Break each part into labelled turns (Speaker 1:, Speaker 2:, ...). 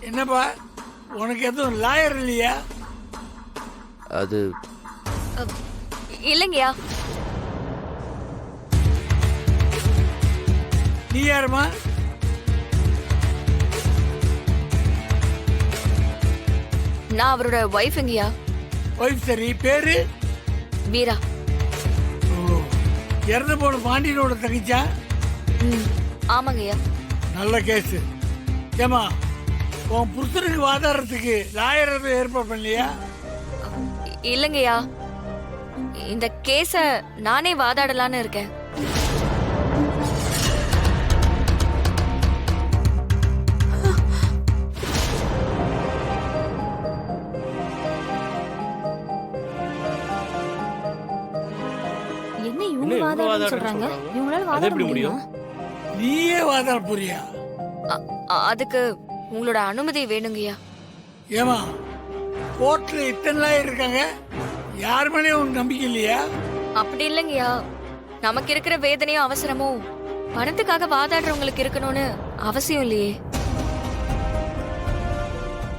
Speaker 1: என்னப்பா உனக்கு எதுவும் லாயர் இல்லையா?
Speaker 2: அது
Speaker 3: இல்லைங்கய்யா.
Speaker 1: நீ யாருமா?
Speaker 3: நான் அவரோட ஒய்ஃபுங்கய்யா.
Speaker 1: ஒய்ஃப் சரி, பேரு?
Speaker 3: வீரா.
Speaker 1: ஓ, இறந்து போன பாண்டியனோட தங்கச்சா?
Speaker 3: ஆமாங்கய்யா.
Speaker 1: நல்ல கேஸ். ஏமா உன் புருஷனுக்கு வாதாடுறதுக்கு லாயர் எதுவும் ஏற்பாடு பண்ணலையா?
Speaker 3: இல்லைங்கய்யா, இந்த கேஸ நானே வாதாடலான்னு இருக்கேன்.
Speaker 4: என்ன இவங்க வாதாடுன்னு சொல்றாங்க? இவங்களால வாதாட முடியும்?
Speaker 1: நீயே வாதாட போறியா?
Speaker 3: அதுக்கு உங்களோட அனுமதி வேணுங்கய்யா.
Speaker 1: ஏமா கோர்ட்ல இத்தனை லாயர் இருக்காங்க, யார் மேலே உனக்கு நம்பிக்கை இல்லையா?
Speaker 3: அப்படி இல்லைங்கய்யா, நமக்கு இருக்கிற வேதனையும் அவசரமும் பணத்துக்காக வாதாடுறவங்களுக்கு இருக்கணும்னு அவசியம் இல்லையே.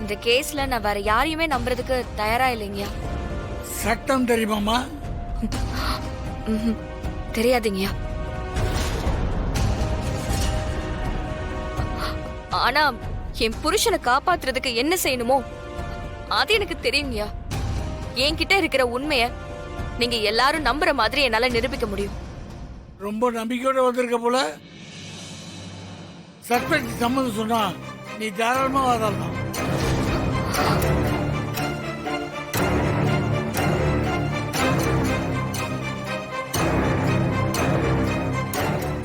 Speaker 3: இந்த கேஸ்ல நான் வேற யாரையுமே நம்புறதுக்கு தயாரா இல்லைங்கய்யா.
Speaker 1: சட்டம் தெரியுமாமா?
Speaker 3: தெரியாதுங்கய்யா. ஆனா என் புருஷனை காப்பாத்துறதுக்கு என்ன செய்யணுமோ அது எனக்கு தெரியுங்கய்யா. என்கிட்ட இருக்கிற உண்மைய நீங்க எல்லாரும் நம்புற மாதிரி என்னால நிரூபிக்க முடியும்.
Speaker 1: ரொம்ப நம்பிக்கையோட வந்திருக்க போல. சஸ்பெக்ட் சம்மந்தம் சொன்னா நீ தாராளமா வாதாடலாம்.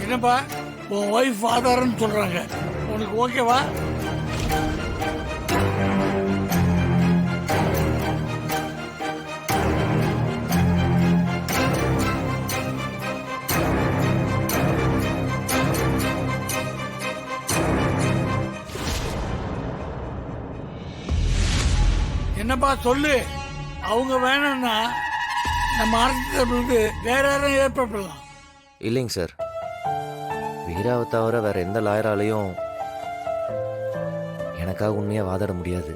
Speaker 1: என்னப்பா உன் ஒய்ஃப் ஆதாரம்னு சொல்றாங்க, உனக்கு ஓகேவா? என்னப்பா சொல்லு. அவங்க வேணும்னா நம்ம அரசு வேற யாரும் ஏற்பாடு பண்ணலாம்.
Speaker 2: இல்லைங்க சார், வீராவை தவிர வேற எந்த லாயராலையும் எனக்காக உண்மையாக வாதாட முடியாது.